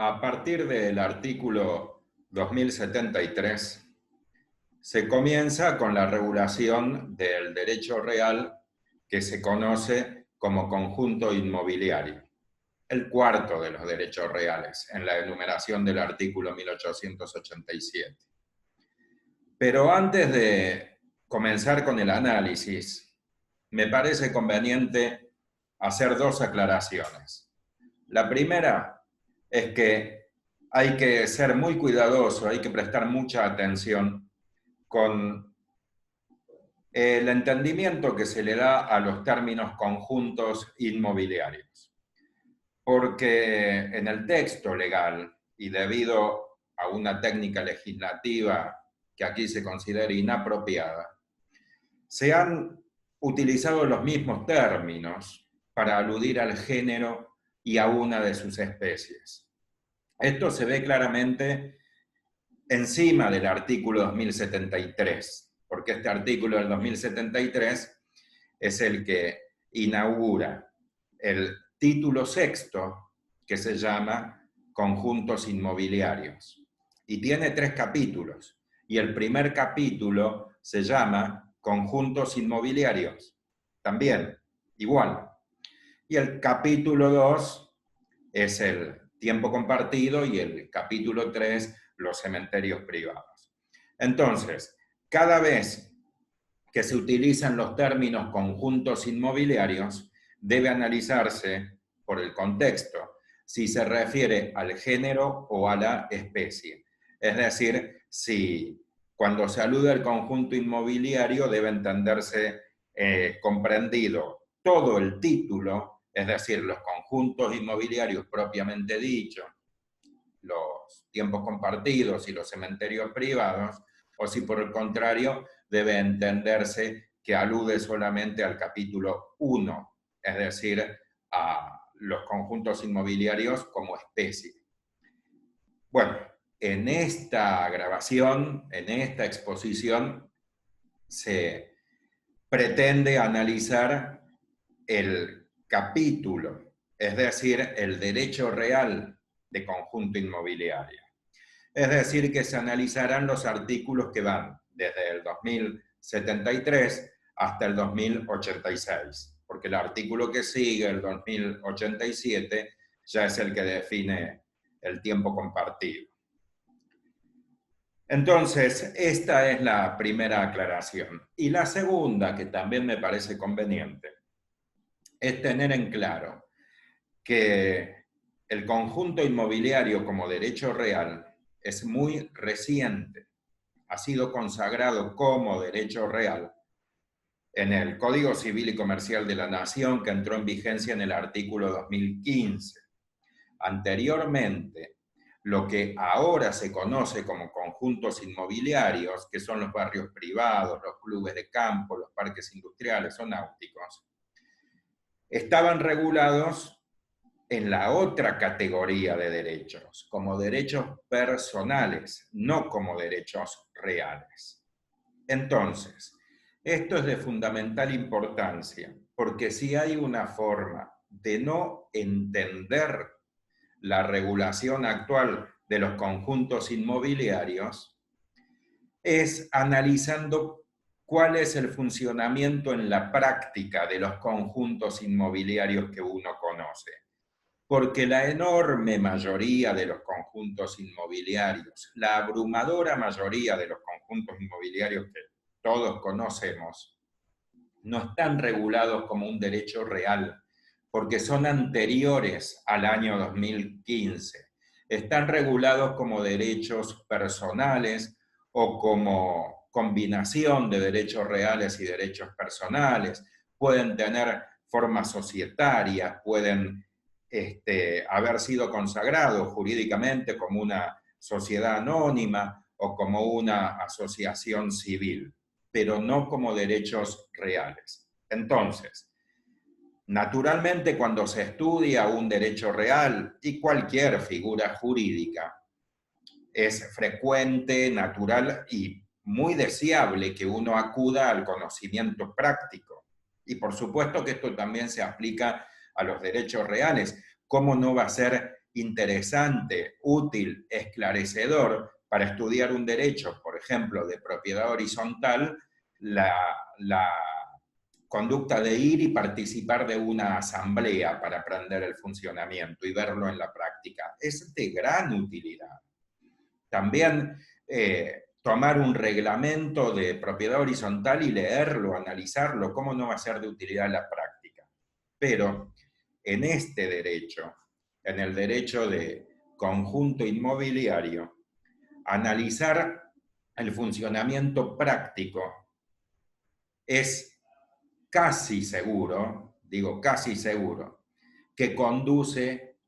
A partir del artículo 2073, se comienza con la regulación del derecho real que se conoce como conjunto inmobiliario, el cuarto de los derechos reales en la enumeración del artículo 1887. Pero antes de comenzar con el análisis, me parece conveniente hacer dos aclaraciones. La primera es que hay que ser muy cuidadoso, hay que prestar mucha atención con el entendimiento que se le da a los términos conjuntos inmobiliarios. Porque en el texto legal, y debido a una técnica legislativa que aquí se considera inapropiada, se han utilizado los mismos términos para aludir al género y a una de sus especies. Esto se ve claramente encima del artículo 2073, porque este artículo del 2073 es el que inaugura el título sexto, que se llama Conjuntos Inmobiliarios. Y tiene 3 capítulos. Y el primer capítulo se llama Conjuntos Inmobiliarios. También, igual. Y el capítulo 2 es el tiempo compartido y el capítulo 3, los cementerios privados. Entonces, cada vez que se utilizan los términos conjuntos inmobiliarios, debe analizarse por el contexto si se refiere al género o a la especie. Es decir, si cuando se alude al conjunto inmobiliario debe entenderse comprendido todo el título, es decir, los conjuntos inmobiliarios propiamente dichos, los tiempos compartidos y los cementerios privados, o si por el contrario debe entenderse que alude solamente al capítulo 1, es decir, a los conjuntos inmobiliarios como especie. Bueno, en esta grabación, en esta exposición, se pretende analizar el capítulo, es decir, el derecho real de conjunto inmobiliario. Es decir, que se analizarán los artículos que van desde el 2073 hasta el 2086, porque el artículo que sigue, el 2087, ya es el que define el tiempo compartido. Entonces, esta es la primera aclaración. Y la segunda, que también me parece conveniente, es tener en claro que el conjunto inmobiliario como derecho real es muy reciente. Ha sido consagrado como derecho real en el Código Civil y Comercial de la Nación, que entró en vigencia en el artículo 2015. Anteriormente, lo que ahora se conoce como conjuntos inmobiliarios, que son los barrios privados, los clubes de campo, los parques industriales o náuticos, estaban regulados en la otra categoría de derechos, como derechos personales, no como derechos reales. Entonces, esto es de fundamental importancia, porque si hay una forma de no entender la regulación actual de los conjuntos inmobiliarios, es analizando cuál es el funcionamiento en la práctica de los conjuntos inmobiliarios que uno conoce. Porque la enorme mayoría de los conjuntos inmobiliarios, la abrumadora mayoría de los conjuntos inmobiliarios que todos conocemos, no están regulados como un derecho real, porque son anteriores al año 2015. Están regulados como derechos personales o como combinación de derechos reales y derechos personales. Pueden tener formas societarias, pueden haber sido consagrados jurídicamente como una sociedad anónima o como una asociación civil, pero no como derechos reales. Entonces, naturalmente, cuando se estudia un derecho real y cualquier figura jurídica, es frecuente, natural y muy deseable que uno acuda al conocimiento práctico. Y por supuesto que esto también se aplica a los derechos reales. ¿Cómo no va a ser interesante, útil, esclarecedor para estudiar un derecho, por ejemplo, de propiedad horizontal, la conducta de ir y participar de una asamblea para aprender el funcionamiento y verlo en la práctica. Es de gran utilidad. También tomar un reglamento de propiedad horizontal y leerlo, analizarlo, ¿cómo no va a ser de utilidad en la práctica? Pero en este derecho, en el derecho de conjunto inmobiliario, analizar el funcionamiento práctico es casi seguro, digo casi seguro, que conduce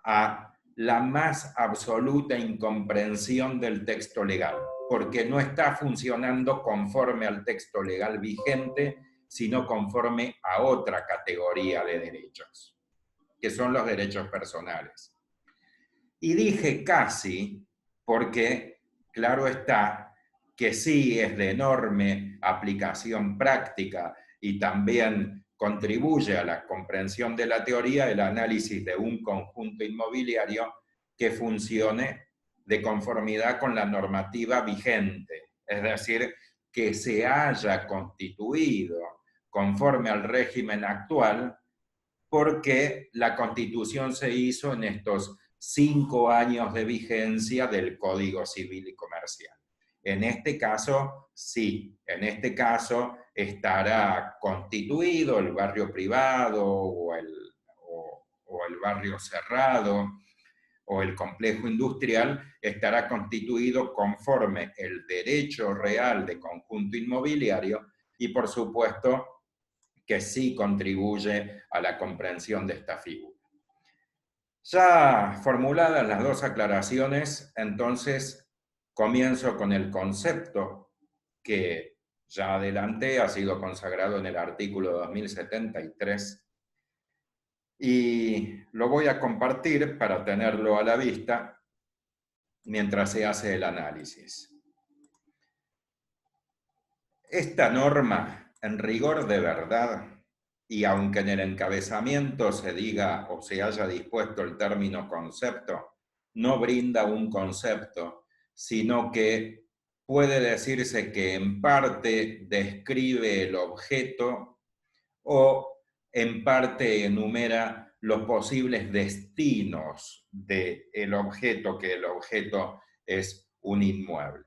a la más absoluta incomprensión del texto legal, porque no está funcionando conforme al texto legal vigente, sino conforme a otra categoría de derechos, que son los derechos personales. Y dije casi porque, claro está, que sí es de enorme aplicación práctica y también contribuye a la comprensión de la teoría el análisis de un conjunto inmobiliario que funcione de conformidad con la normativa vigente, es decir, que se haya constituido conforme al régimen actual, porque la Constitución se hizo en estos 5 años de vigencia del Código Civil y Comercial. En este caso, sí, en este caso estará constituido el barrio privado o el barrio cerrado o el complejo industrial, estará constituido conforme el derecho real de conjunto inmobiliario y, por supuesto, que sí contribuye a la comprensión de esta figura. Ya formuladas las dos aclaraciones, entonces comienzo con el concepto que ya adelanté, ha sido consagrado en el artículo 2073, y lo voy a compartir para tenerlo a la vista mientras se hace el análisis. Esta norma, en rigor de verdad, y aunque en el encabezamiento se diga o se haya dispuesto el término concepto, no brinda un concepto, sino que puede decirse que en parte describe el objeto o en parte enumera los posibles destinos del objeto, que el objeto es un inmueble.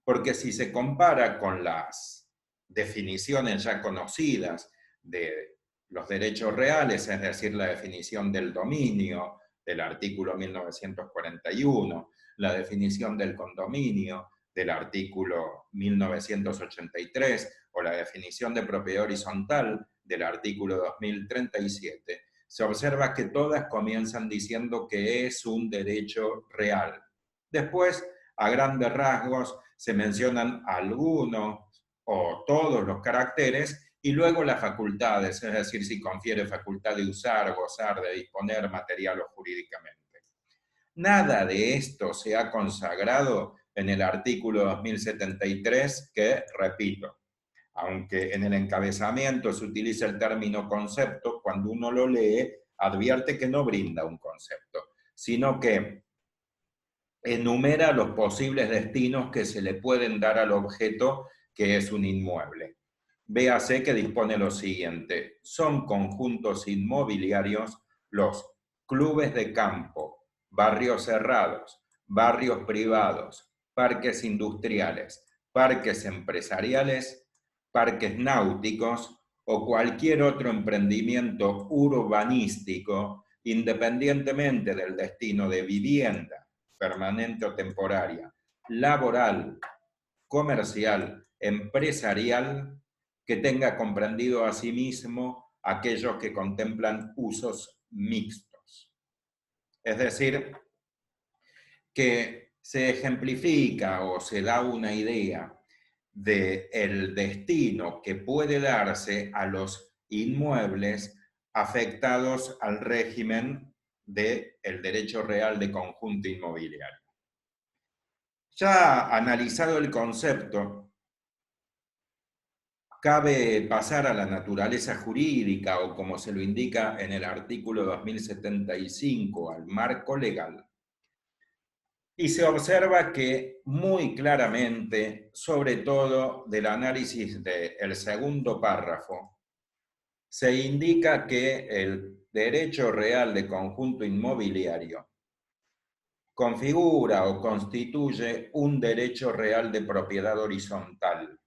Porque si se compara con las definiciones ya conocidas de los derechos reales, es decir, la definición del dominio del artículo 1941, la definición del condominio del artículo 1983 o la definición de propiedad horizontal del artículo 2037, se observa que todas comienzan diciendo que es un derecho real. Después, a grandes rasgos, se mencionan algunos o todos los caracteres y luego las facultades, es decir, si confiere facultad de usar, gozar, de disponer material o jurídicamente. Nada de esto se ha consagrado en el artículo 2073, que, repito, aunque en el encabezamiento se utiliza el término concepto, cuando uno lo lee, advierte que no brinda un concepto, sino que enumera los posibles destinos que se le pueden dar al objeto que es un inmueble. Véase que dispone lo siguiente: son conjuntos inmobiliarios los clubes de campo, barrios cerrados, barrios privados, parques industriales, parques empresariales, parques náuticos o cualquier otro emprendimiento urbanístico, independientemente del destino de vivienda, permanente o temporaria, laboral, comercial, empresarial, que tenga comprendido asimismo aquellos que contemplan usos mixtos. Es decir, que se ejemplifica o se da una idea del destino que puede darse a los inmuebles afectados al régimen del derecho real de conjunto inmobiliario. Ya analizado el concepto, cabe pasar a la naturaleza jurídica o como se lo indica en el artículo 2075, al marco legal. Y se observa que muy claramente, sobre todo del análisis del segundo párrafo, se indica que el derecho real de conjunto inmobiliario configura o constituye un derecho real de propiedad horizontal,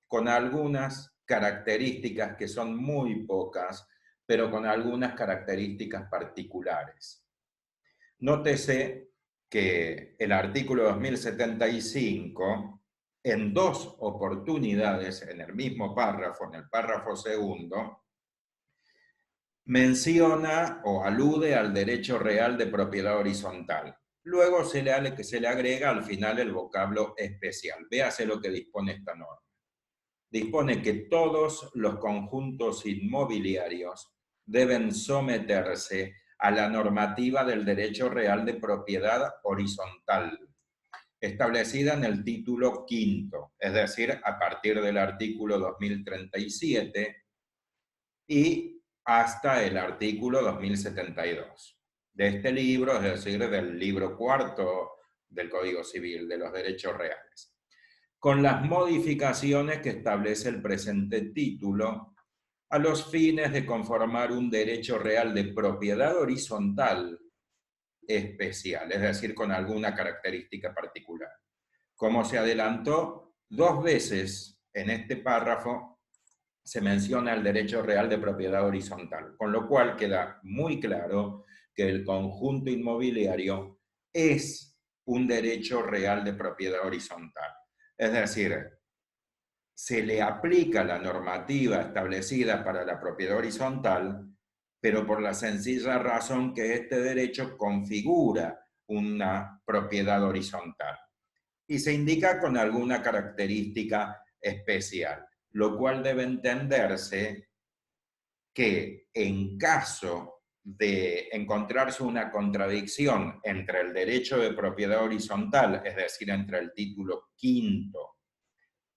con algunas características que son muy pocas, pero con algunas características particulares. Nótese que el artículo 2075, en dos oportunidades, en el mismo párrafo, en el párrafo segundo, menciona o alude al derecho real de propiedad horizontal. Luego se le agrega al final el vocablo especial. Véase lo que dispone esta norma. Dispone que todos los conjuntos inmobiliarios deben someterse a la normativa del derecho real de propiedad horizontal, establecida en el título quinto, es decir, a partir del artículo 2037 y hasta el artículo 2072 de este libro, es decir, del libro cuarto del Código Civil de los Derechos Reales, con las modificaciones que establece el presente título a los fines de conformar un derecho real de propiedad horizontal especial, es decir, con alguna característica particular. Como se adelantó, dos veces en este párrafo se menciona el derecho real de propiedad horizontal, con lo cual queda muy claro que el conjunto inmobiliario es un derecho real de propiedad horizontal. Es decir, se le aplica la normativa establecida para la propiedad horizontal, pero por la sencilla razón que este derecho configura una propiedad horizontal y se indica con alguna característica especial, lo cual debe entenderse que en caso de encontrarse una contradicción entre el derecho de propiedad horizontal, es decir, entre el título quinto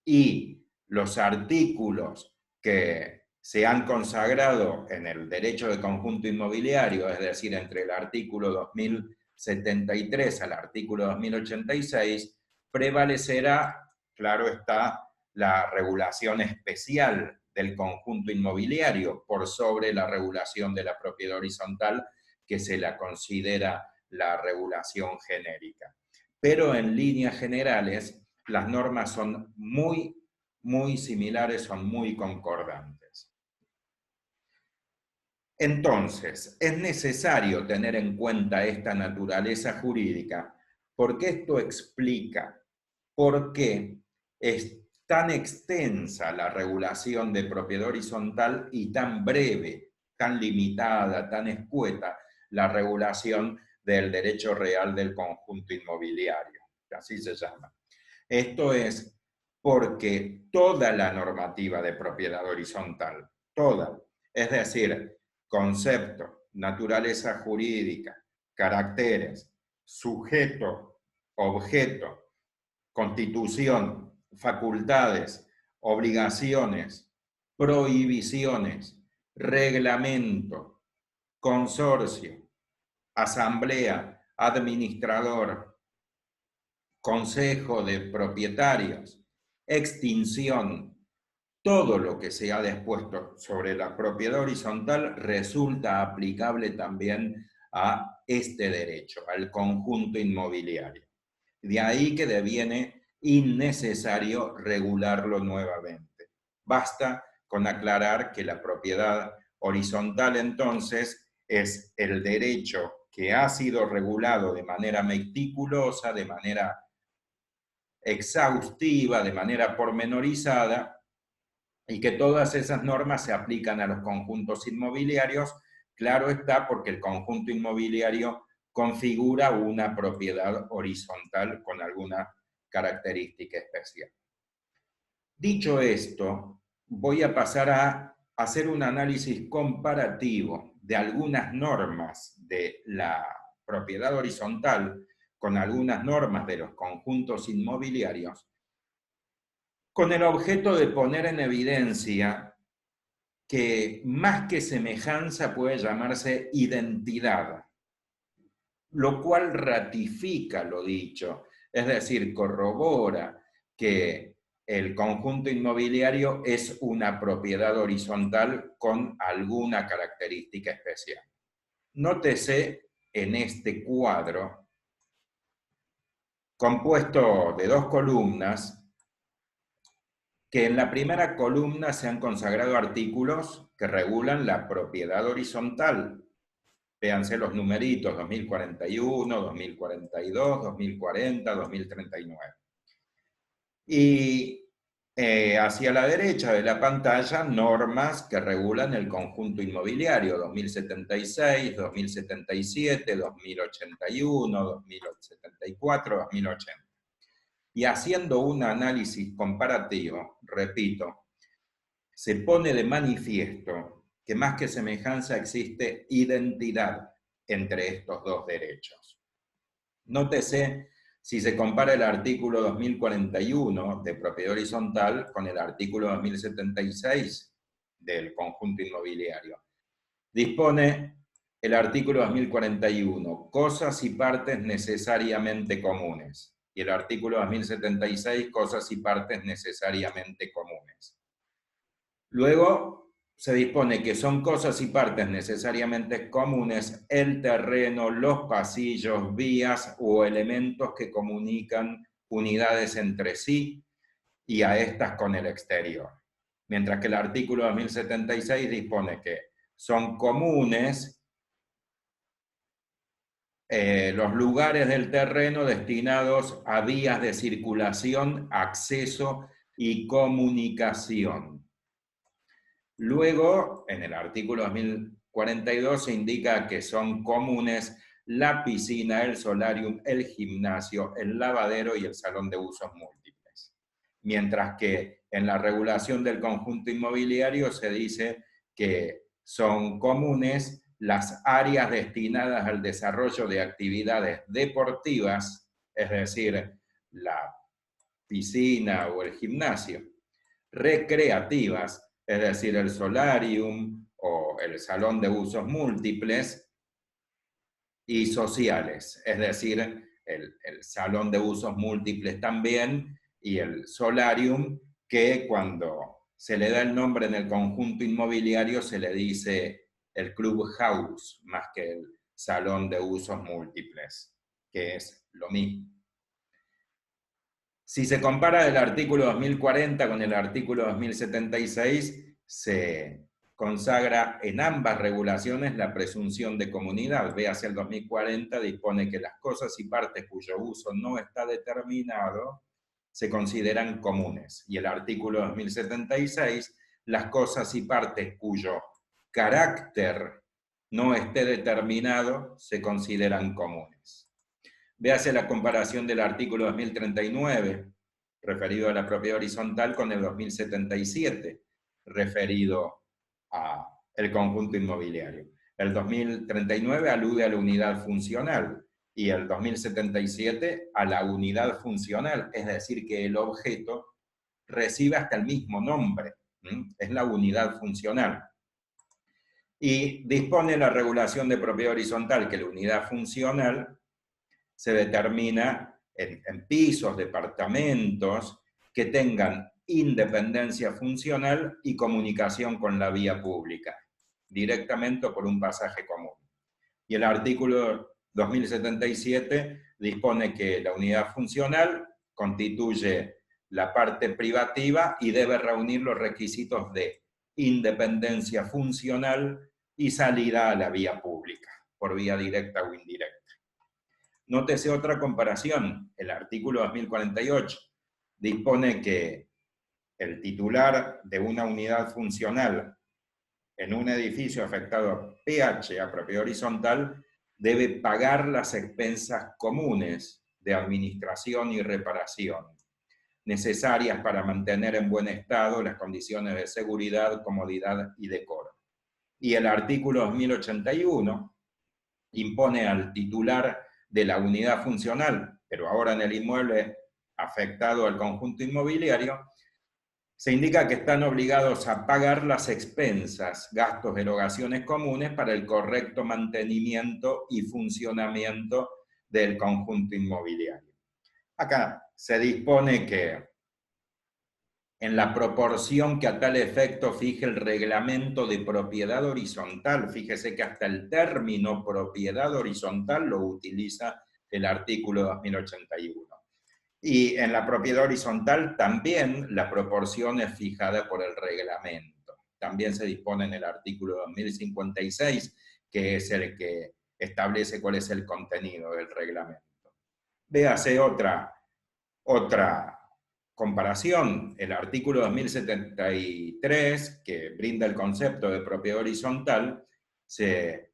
y los artículos que se han consagrado en el derecho de conjunto inmobiliario, es decir, entre el artículo 2073 al artículo 2086, prevalecerá, claro está, la regulación especial del conjunto inmobiliario por sobre la regulación de la propiedad horizontal, que se la considera la regulación genérica. Pero en líneas generales, las normas son muy similares, son muy concordantes. Entonces, es necesario tener en cuenta esta naturaleza jurídica porque esto explica por qué es tan extensa la regulación de propiedad horizontal y tan breve, tan limitada, tan escueta la regulación del derecho real del conjunto inmobiliario, así se llama. Esto es porque toda la normativa de propiedad horizontal, toda, es decir, concepto, naturaleza jurídica, caracteres, sujeto, objeto, constitución, facultades, obligaciones, prohibiciones, reglamento, consorcio, asamblea, administrador, consejo de propietarios, extinción, todo lo que se ha dispuesto sobre la propiedad horizontal resulta aplicable también a este derecho, al conjunto inmobiliario. De ahí que deviene innecesario regularlo nuevamente. Basta con aclarar que la propiedad horizontal entonces es el derecho que ha sido regulado de manera meticulosa, de manera exhaustiva, de manera pormenorizada, y que todas esas normas se aplican a los conjuntos inmobiliarios, claro está, porque el conjunto inmobiliario configura una propiedad horizontal con alguna característica especial. Dicho esto, voy a pasar a hacer un análisis comparativo de algunas normas de la propiedad horizontal con algunas normas de los conjuntos inmobiliarios con el objeto de poner en evidencia que más que semejanza puede llamarse identidad, lo cual ratifica lo dicho, es decir, corrobora que el conjunto inmobiliario es una propiedad horizontal con alguna característica especial. Nótese en este cuadro, compuesto de dos columnas, que en la primera columna se han consagrado artículos que regulan la propiedad horizontal. Véanse los numeritos 2041, 2042, 2040, 2039. Y hacia la derecha de la pantalla, normas que regulan el conjunto inmobiliario 2076, 2077, 2081, 2074, 2080. Y haciendo un análisis comparativo, repito, se pone de manifiesto que más que semejanza existe identidad entre estos dos derechos. Nótese si se compara el artículo 2041 de propiedad horizontal con el artículo 2076 del conjunto inmobiliario. Dispone el artículo 2041, cosas y partes necesariamente comunes, y el artículo 2076, cosas y partes necesariamente comunes. Luego se dispone que son cosas y partes necesariamente comunes el terreno, los pasillos, vías o elementos que comunican unidades entre sí y a estas con el exterior. Mientras que el artículo 2076 dispone que son comunes los lugares del terreno destinados a vías de circulación, acceso y comunicación. Luego, en el artículo 2042 se indica que son comunes la piscina, el solarium, el gimnasio, el lavadero y el salón de usos múltiples. Mientras que en la regulación del conjunto inmobiliario se dice que son comunes las áreas destinadas al desarrollo de actividades deportivas, es decir, la piscina o el gimnasio, recreativas, es decir, el solarium o el salón de usos múltiples, y sociales, es decir, el salón de usos múltiples también, y el solarium, que cuando se le da el nombre en el conjunto inmobiliario se le dice el clubhouse, más que el salón de usos múltiples, que es lo mismo. Si se compara el artículo 2040 con el artículo 2076, se consagra en ambas regulaciones la presunción de comunidad. Véase el 2040, dispone que las cosas y partes cuyo uso no está determinado se consideran comunes. Y el artículo 2076, las cosas y partes cuyo carácter no esté determinado se consideran comunes. Véase la comparación del artículo 2039, referido a la propiedad horizontal, con el 2077, referido al conjunto inmobiliario. El 2039 alude a la unidad funcional y el 2077 a la unidad funcional, es decir, que el objeto recibe hasta el mismo nombre, es la unidad funcional. Y dispone la regulación de propiedad horizontal que la unidad funcional se determina en pisos, departamentos, que tengan independencia funcional y comunicación con la vía pública, directamente por un pasaje común. Y el artículo 2077 dispone que la unidad funcional constituye la parte privativa y debe reunir los requisitos de independencia funcional y salida a la vía pública, por vía directa o indirecta. Nótese otra comparación. El artículo 2048 dispone que el titular de una unidad funcional en un edificio afectado a PH, a propiedad horizontal, debe pagar las expensas comunes de administración y reparación necesarias para mantener en buen estado las condiciones de seguridad, comodidad y decoro. Y el artículo 2081 impone al titular de la unidad funcional, pero ahora en el inmueble afectado al conjunto inmobiliario, se indica que están obligados a pagar las expensas, gastos, erogaciones comunes para el correcto mantenimiento y funcionamiento del conjunto inmobiliario. Acá se dispone que en la proporción que a tal efecto fije el reglamento de propiedad horizontal, fíjese que hasta el término propiedad horizontal lo utiliza el artículo 2081. Y en la propiedad horizontal también la proporción es fijada por el reglamento. También se dispone en el artículo 2056, que es el que establece cuál es el contenido del reglamento. Véase otra comparación, el artículo 2073, que brinda el concepto de propiedad horizontal, se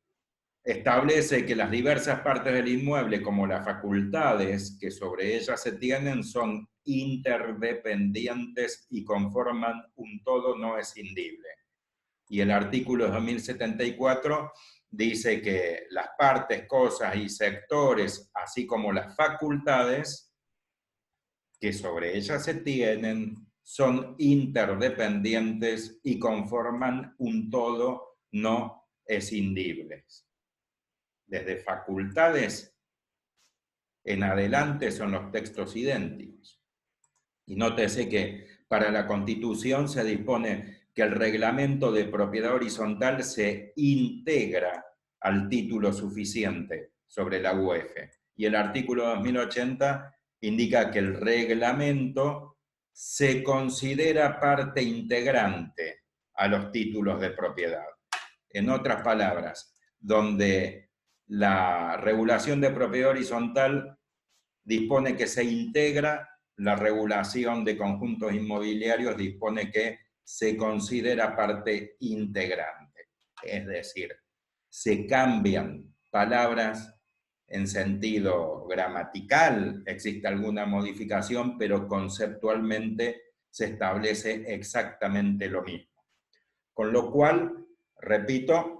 establece que las diversas partes del inmueble, como las facultades que sobre ellas se tienen, son interdependientes y conforman un todo no escindible. Y el artículo 2074 dice que las partes, cosas y sectores, así como las facultades que sobre ellas se tienen, son interdependientes y conforman un todo no escindibles. Desde facultades en adelante son los textos idénticos. Y nótese que para la Constitución se dispone que el reglamento de propiedad horizontal se integra al título suficiente sobre la UEF. Y el artículo 2080 indica que el reglamento se considera parte integrante a los títulos de propiedad. En otras palabras, donde la regulación de propiedad horizontal dispone que se integra, la regulación de conjuntos inmobiliarios dispone que se considera parte integrante. Es decir, se cambian palabras en sentido gramatical, existe alguna modificación, pero conceptualmente se establece exactamente lo mismo. Con lo cual, repito,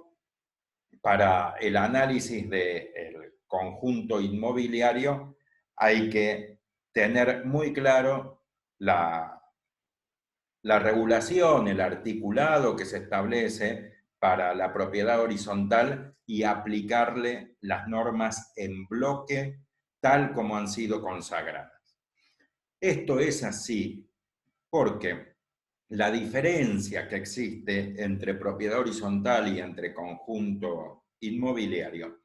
para el análisis del conjunto inmobiliario hay que tener muy claro la regulación, el articulado que se establece para la propiedad horizontal y aplicarle las normas en bloque tal como han sido consagradas. Esto es así porque la diferencia que existe entre propiedad horizontal y entre conjunto inmobiliario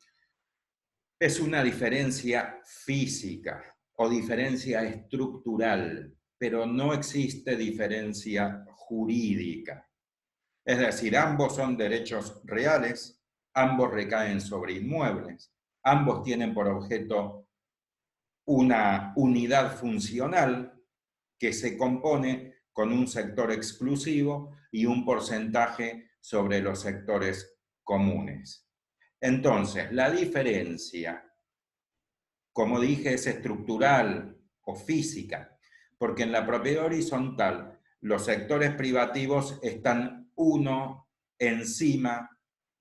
es una diferencia física o diferencia estructural, pero no existe diferencia jurídica. Es decir, ambos son derechos reales, ambos recaen sobre inmuebles, ambos tienen por objeto una unidad funcional que se compone con un sector exclusivo y un porcentaje sobre los sectores comunes. Entonces, la diferencia, como dije, es estructural o física, porque en la propiedad horizontal los sectores privativos están uno encima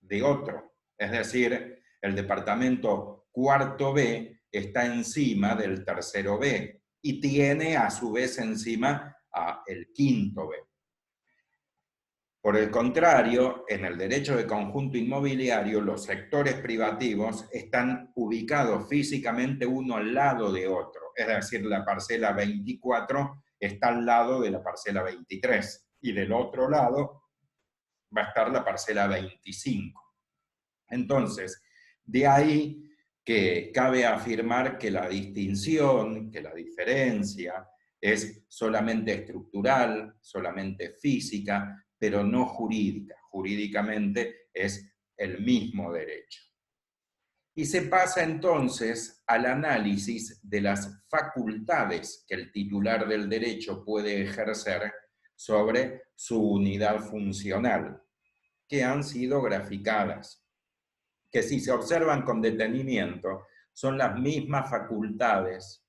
de otro. Es decir, el departamento cuarto B está encima del tercero B y tiene a su vez encima el quinto B. Por el contrario, en el derecho de conjunto inmobiliario, los sectores privativos están ubicados físicamente uno al lado de otro. Es decir, la parcela 24 está al lado de la parcela 23 y del otro lado va a estar la parcela 25. Entonces, de ahí que cabe afirmar que la distinción, que la diferencia es solamente estructural, solamente física, pero no jurídica. Jurídicamente es el mismo derecho. Y se pasa entonces al análisis de las facultades que el titular del derecho puede ejercer sobre su unidad funcional, que han sido graficadas, que si se observan con detenimiento son las mismas facultades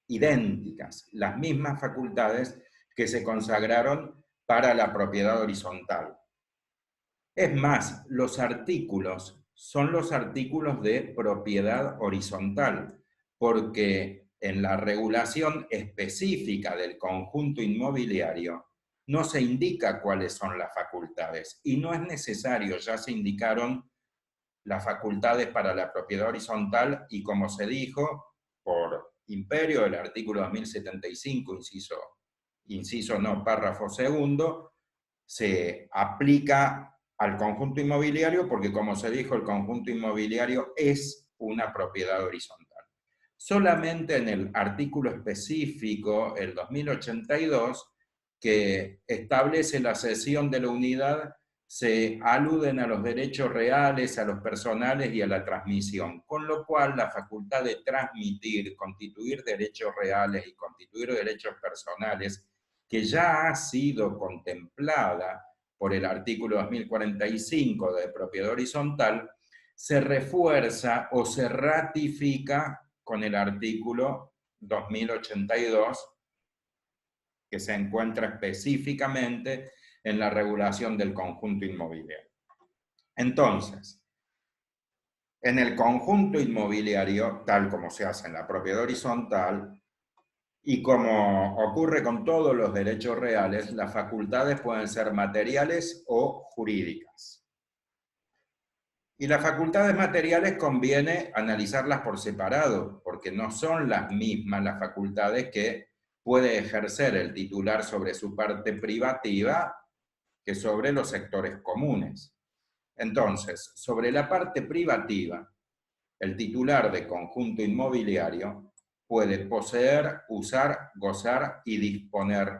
idénticas, las mismas facultades que se consagraron para la propiedad horizontal. Es más, los artículos son los artículos de propiedad horizontal, porque en la regulación específica del conjunto inmobiliario no se indica cuáles son las facultades. Y no es necesario, ya se indicaron las facultades para la propiedad horizontal y como se dijo, por imperio, el artículo 2075, inciso no, párrafo segundo, se aplica al conjunto inmobiliario porque, como se dijo, el conjunto inmobiliario es una propiedad horizontal. Solamente en el artículo específico, el 2082, que establece la cesión de la unidad, se aluden a los derechos reales, a los personales y a la transmisión, con lo cual la facultad de transmitir, constituir derechos reales y constituir derechos personales, que ya ha sido contemplada por el artículo 2045 de propiedad horizontal, se refuerza o se ratifica con el artículo 2082, que se encuentra específicamente en la regulación del conjunto inmobiliario. Entonces, en el conjunto inmobiliario, tal como se hace en la propiedad horizontal, y como ocurre con todos los derechos reales, las facultades pueden ser materiales o jurídicas. Y las facultades materiales conviene analizarlas por separado, porque no son las mismas las facultades que puede ejercer el titular sobre su parte privativa que sobre los sectores comunes. Entonces, sobre la parte privativa, el titular de conjunto inmobiliario puede poseer, usar, gozar y disponer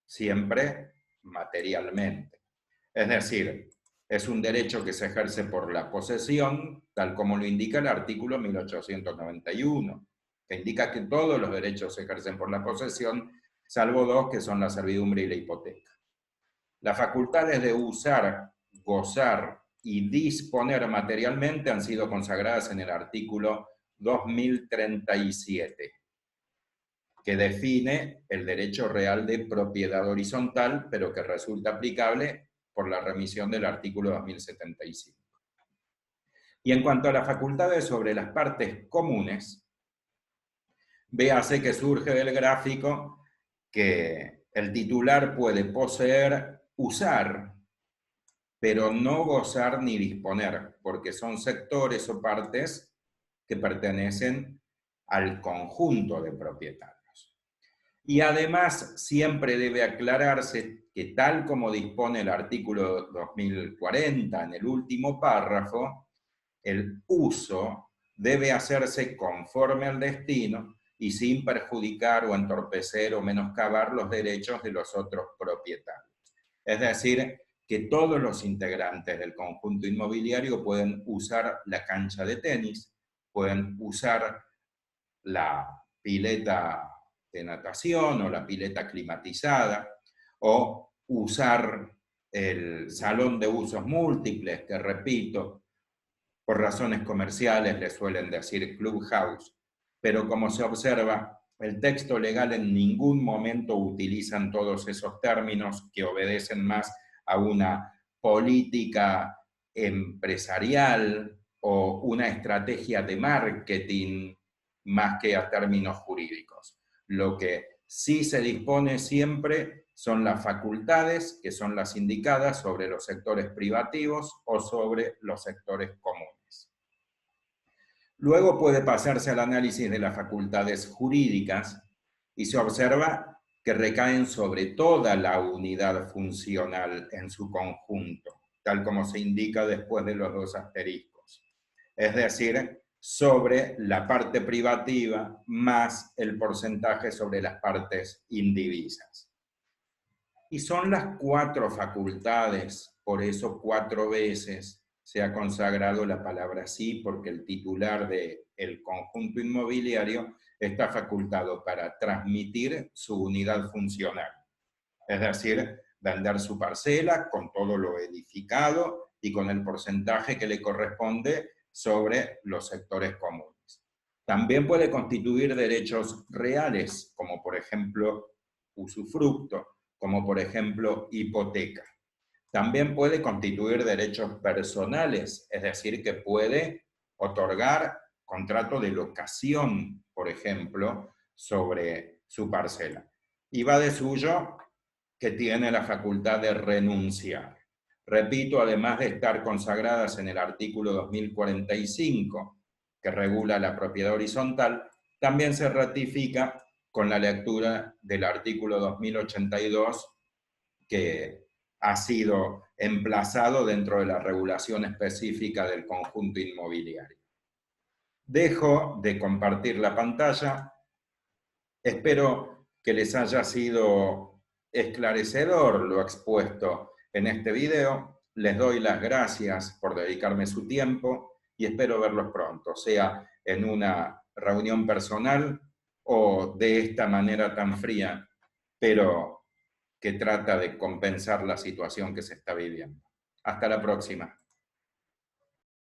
siempre materialmente. Es decir, es un derecho que se ejerce por la posesión, tal como lo indica el artículo 1891, que indica que todos los derechos se ejercen por la posesión, salvo dos, que son la servidumbre y la hipoteca. Las facultades de usar, gozar y disponer materialmente han sido consagradas en el artículo 2037, que define el derecho real de propiedad horizontal, pero que resulta aplicable por la remisión del artículo 2075. Y en cuanto a las facultades sobre las partes comunes, véase que surge del gráfico que el titular puede poseer, usar, pero no gozar ni disponer, porque son sectores o partes que pertenecen al conjunto de propietarios. Y además siempre debe aclararse que tal como dispone el artículo 2040 en el último párrafo, el uso debe hacerse conforme al destino y sin perjudicar o entorpecer o menoscabar los derechos de los otros propietarios. Es decir, que todos los integrantes del conjunto inmobiliario pueden usar la cancha de tenis, pueden usar la pileta de natación o la pileta climatizada, o usar el salón de usos múltiples, que repito, por razones comerciales le suelen decir clubhouse, pero como se observa, el texto legal en ningún momento utilizan todos esos términos que obedecen más a una política empresarial o una estrategia de marketing más que a términos jurídicos. Lo que sí se dispone siempre son las facultades, que son las indicadas sobre los sectores privativos o sobre los sectores comunes. Luego puede pasarse al análisis de las facultades jurídicas y se observa que recaen sobre toda la unidad funcional en su conjunto, tal como se indica después de los dos asteriscos. Es decir, sobre la parte privativa más el porcentaje sobre las partes indivisas. Y son las 4 facultades, por eso 4 veces se ha consagrado la palabra sí, porque el titular del conjunto inmobiliario está facultado para transmitir su unidad funcional, es decir, vender su parcela con todo lo edificado y con el porcentaje que le corresponde sobre los sectores comunes. También puede constituir derechos reales, como por ejemplo usufructo, como por ejemplo hipoteca. También puede constituir derechos personales, es decir, que puede otorgar contrato de locación, por ejemplo, sobre su parcela. Y va de suyo que tiene la facultad de renunciar. Repito, además de estar consagradas en el artículo 2045, que regula la propiedad horizontal, también se ratifica con la lectura del artículo 2082, que ha sido emplazado dentro de la regulación específica del conjunto inmobiliario. Dejo de compartir la pantalla. Espero que les haya sido esclarecedor lo expuesto en este video. Les doy las gracias por dedicarme su tiempo y espero verlos pronto, sea en una reunión personal o de esta manera tan fría, pero que trata de compensar la situación que se está viviendo. Hasta la próxima.